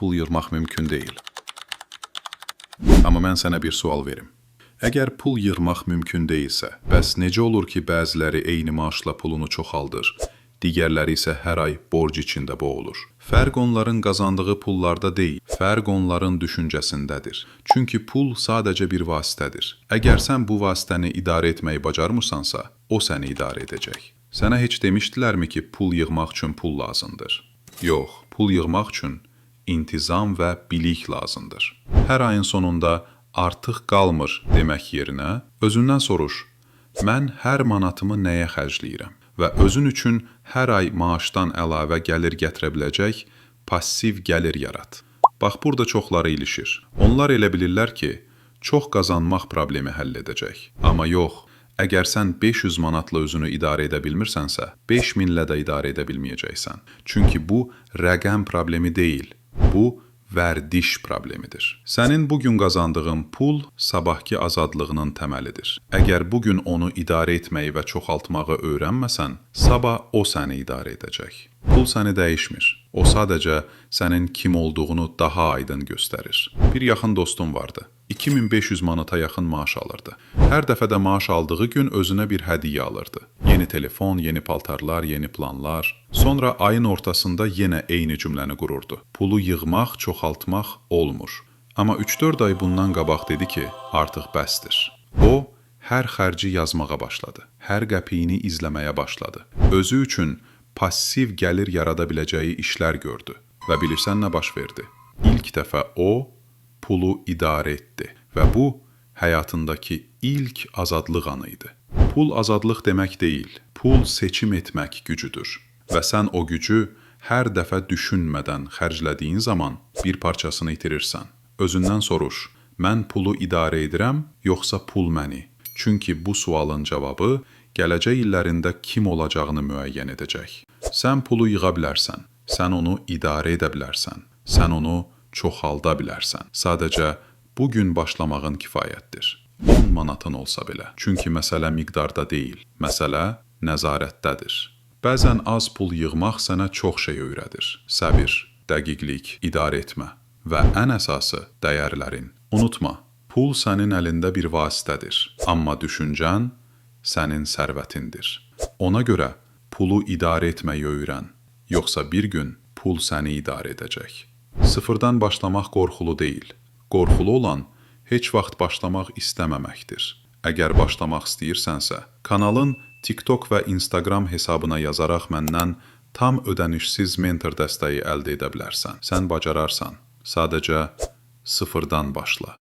pul yığmaq mümkün deyil. Amma mən sənə bir sual verim. Əgər pul yığmaq mümkün deyilsə, bəs necə olur ki, bəziləri eyni maaşla pulunu çoxaldır, digərləri isə hər ay borc içində boğulur? Fərq onların qazandığı pullarda deyil, fərq onların düşüncəsindədir. Çünki pul sadəcə bir vasitədir. Əgər sən bu vasitəni idarə etməyi bacarmırsansa, o səni idarə edəcək. Sənə heç demişdilərmi ki, pul yığmaq üçün pul lazımdır? Yox, pul yığmaq üçün intizam və bilik lazımdır. Hər ayın sonunda artıq qalmır demək yerinə, özündən soruş, mən hər manatımı nəyə xərcləyirəm? Və özün üçün hər ay maaşdan əlavə gəlir gətirə biləcək passiv gəlir yarat. Bax, burada çoxları ilişir. Onlar elə bilirlər ki, çox qazanmaq problemi həll edəcək. Amma yox, əgər sən 500 manatla özünü idarə edə bilmirsənsə, 5000-lə də idarə edə bilməyəcəksən. Çünki bu rəqəm problemi deyil, bu vərdiş problemidir. Sənin bugün qazandığın pul sabahki azadlığının təməlidir. Əgər bugün onu idarə etməyi və çoxaltmağı öyrənməsən, sabah o səni idarə edəcək. Pul səni dəyişmir. O sadəcə sənin kim olduğunu daha aydın göstərir. Bir yaxın dostum vardı. 2500 manata yaxın maaş alırdı. Hər dəfədə maaş aldığı gün özünə bir hədiyyə alırdı. Yeni telefon, yeni paltarlar, yeni planlar. Sonra ayın ortasında yenə eyni cümləni qururdu. Pulu yığmaq, çoxaltmaq olmur. Amma 3-4 ay bundan qabaq dedi ki, artıq bəsdir. O, hər xərci yazmağa başladı. Hər qəpiyini izləməyə başladı. Özü üçün passiv gəlir yarada biləcəyi işlər gördü. Və bilirsən nə baş verdi? İlk dəfə o, pulu idarə etdi və bu, həyatındakı ilk azadlıq anı idi. Pul azadlıq demək deyil, pul seçim etmək gücüdür. Və sən o gücü hər dəfə düşünmədən xərclədiyin zaman bir parçasını itirirsən. Özündən soruş, mən pulu idarə edirəm, yoxsa pul məni? Çünki bu sualın cavabı gələcək illərində kim olacağını müəyyən edəcək. Sən pulu yığa bilərsən, sən onu idarə edə bilərsən, sən onu çoxalda bilərsən. Sadəcə bugün başlamağın kifayətdir. 10 manatın olsa belə. Çünki məsələ miqdarda deyil, məsələ nəzarətdədir. Bəzən az pul yığmaq sənə çox şey öyrədir. Səbir, dəqiqlik, idarə etmə və ən əsası dəyərlərin. Unutma, pul sənin əlində bir vasitədir, amma düşüncən sənin sərvətindir. Ona görə pulu idarə etməyi öyrən, yoxsa bir gün pul səni idarə edəcək. Sıfırdan başlamaq qorxulu deyil. Qorxulu olan heç vaxt başlamaq istəməməkdir. Əgər başlamaq istəyirsənsə, kanalın TikTok və Instagram hesabına yazaraq məndən tam ödənişsiz mentor dəstəyi əldə edə bilərsən. Sən bacararsan. Sadəcə sıfırdan başla.